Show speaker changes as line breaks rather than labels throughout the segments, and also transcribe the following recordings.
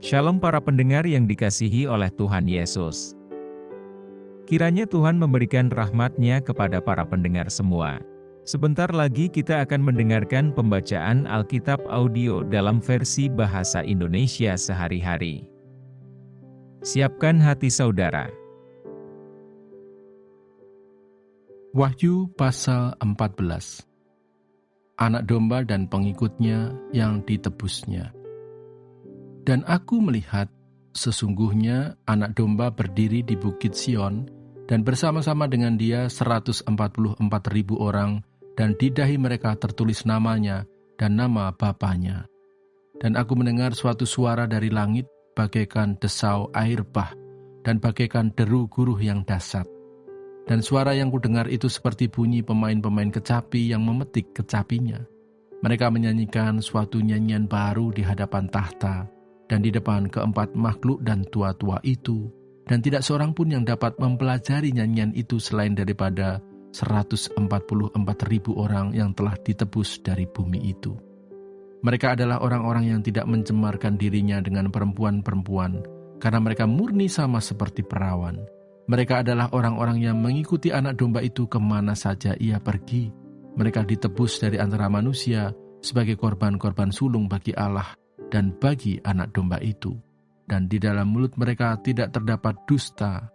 Shalom para pendengar yang dikasihi oleh Tuhan Yesus. Kiranya Tuhan memberikan rahmat-Nya kepada para pendengar semua. Sebentar lagi kita akan mendengarkan pembacaan Alkitab audio dalam versi bahasa Indonesia sehari-hari. Siapkan hati saudara.
Wahyu pasal 14. Anak domba dan pengikutnya yang ditebusnya. Dan aku melihat, sesungguhnya anak domba berdiri di Bukit Sion, dan bersama-sama dengan dia 144.000 orang, dan di dahi mereka tertulis namanya dan nama Bapanya. Dan aku mendengar suatu suara dari langit, bagaikan desau air bah, dan bagaikan deru guruh yang dahsyat. Dan suara yang kudengar itu seperti bunyi pemain-pemain kecapi yang memetik kecapinya. Mereka menyanyikan suatu nyanyian baru di hadapan tahta, dan di depan keempat makhluk dan tua-tua itu, dan tidak seorang pun yang dapat mempelajari nyanyian itu selain daripada 144.000 orang yang telah ditebus dari bumi itu. Mereka adalah orang-orang yang tidak mencemarkan dirinya dengan perempuan-perempuan, karena mereka murni sama seperti perawan. Mereka adalah orang-orang yang mengikuti anak domba itu kemana saja ia pergi. Mereka ditebus dari antara manusia sebagai korban-korban sulung bagi Allah dan bagi anak domba itu. Dan di dalam mulut mereka tidak terdapat dusta.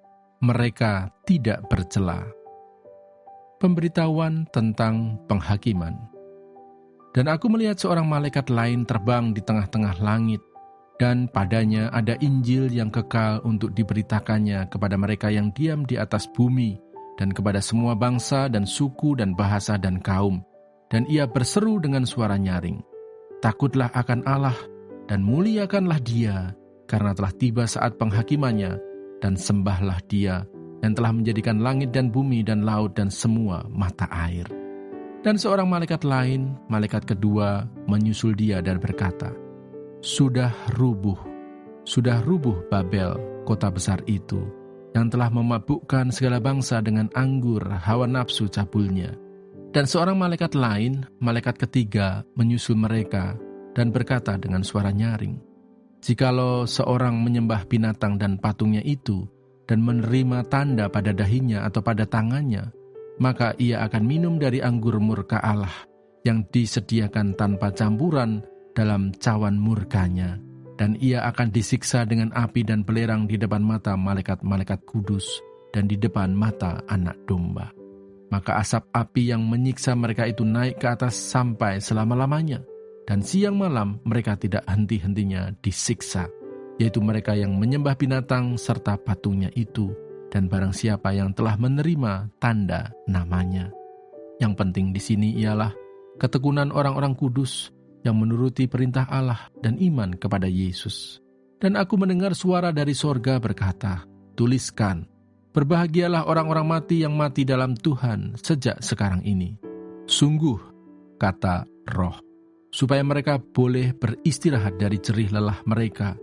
Mereka tidak bercela. Pemberitahuan tentang penghakiman. Dan aku melihat seorang malaikat lain terbang di tengah-tengah langit, dan padanya ada Injil yang kekal untuk diberitakannya kepada mereka yang diam di atas bumi, dan kepada semua bangsa dan suku dan bahasa dan kaum. Dan ia berseru dengan suara nyaring, "Takutlah akan Allah, dan muliakanlah Dia, karena telah tiba saat penghakimannya, dan sembahlah Dia, yang telah menjadikan langit dan bumi dan laut dan semua mata air." Dan seorang malaikat lain, malaikat kedua, menyusul dia dan berkata, Sudah rubuh Babel, kota besar itu, yang telah memabukkan segala bangsa dengan anggur hawa nafsu cabulnya. Dan seorang malaikat lain, malaikat ketiga, menyusul mereka dan berkata dengan suara nyaring, Jikalau seorang menyembah binatang dan patungnya itu, dan menerima tanda pada dahinya atau pada tangannya, maka ia akan minum dari anggur murka Allah, yang disediakan tanpa campuran dalam cawan murkanya, dan ia akan disiksa dengan api dan belerang di depan mata malaikat-malaikat kudus dan di depan mata anak domba. Maka asap api yang menyiksa mereka itu naik ke atas sampai selama-lamanya, dan siang malam mereka tidak henti-hentinya disiksa, yaitu mereka yang menyembah binatang serta patungnya itu, dan barang siapa yang telah menerima tanda namanya. Yang penting di sini ialah ketekunan orang-orang kudus yang menuruti perintah Allah dan iman kepada Yesus. Dan aku mendengar suara dari sorga berkata, Tuliskan, berbahagialah orang-orang mati yang mati dalam Tuhan sejak sekarang ini. Sungguh, kata Roh, supaya mereka boleh beristirahat dari jerih lelah mereka,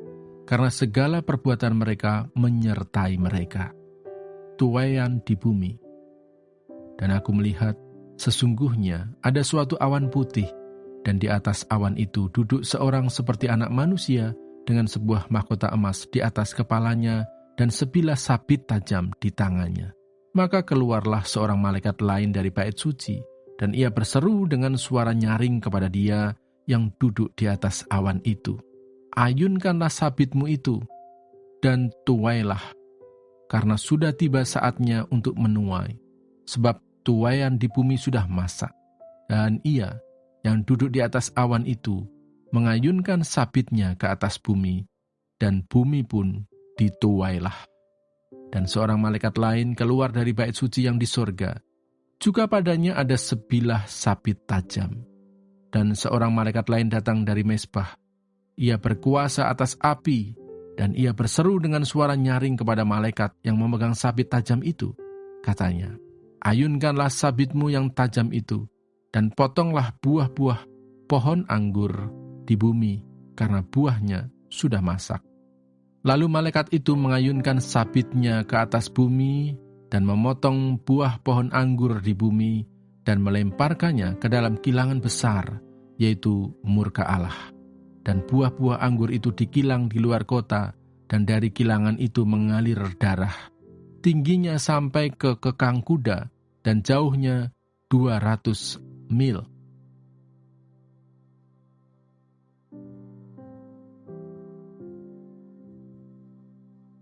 karena segala perbuatan mereka menyertai mereka. Tuaian di bumi. Dan aku melihat, sesungguhnya ada suatu awan putih, dan di atas awan itu duduk seorang seperti anak manusia dengan sebuah mahkota emas di atas kepalanya dan sebilah sabit tajam di tangannya. Maka keluarlah seorang malaikat lain dari bait suci, dan ia berseru dengan suara nyaring kepada dia yang duduk di atas awan itu. Ayunkanlah sabitmu itu, dan tuailah, karena sudah tiba saatnya untuk menuai, sebab tuaian di bumi sudah masak. Dan ia yang duduk di atas awan itu mengayunkan sabitnya ke atas bumi, dan bumi pun dituailah. Dan seorang malaikat lain keluar dari bait suci yang di sorga, juga padanya ada sebilah sabit tajam. Dan seorang malaikat lain datang dari mezbah, ia berkuasa atas api, dan ia berseru dengan suara nyaring kepada malaikat yang memegang sabit tajam itu. Katanya, ayunkanlah sabitmu yang tajam itu, dan potonglah buah-buah pohon anggur di bumi, karena buahnya sudah masak. Lalu malaikat itu mengayunkan sabitnya ke atas bumi, dan memotong buah pohon anggur di bumi, dan melemparkannya ke dalam kilangan besar, yaitu murka Allah. dan buah-buah anggur itu dikilang di luar kota, dan dari kilangan itu mengalir darah. Tingginya sampai ke kekang kuda, dan jauhnya 200 mil.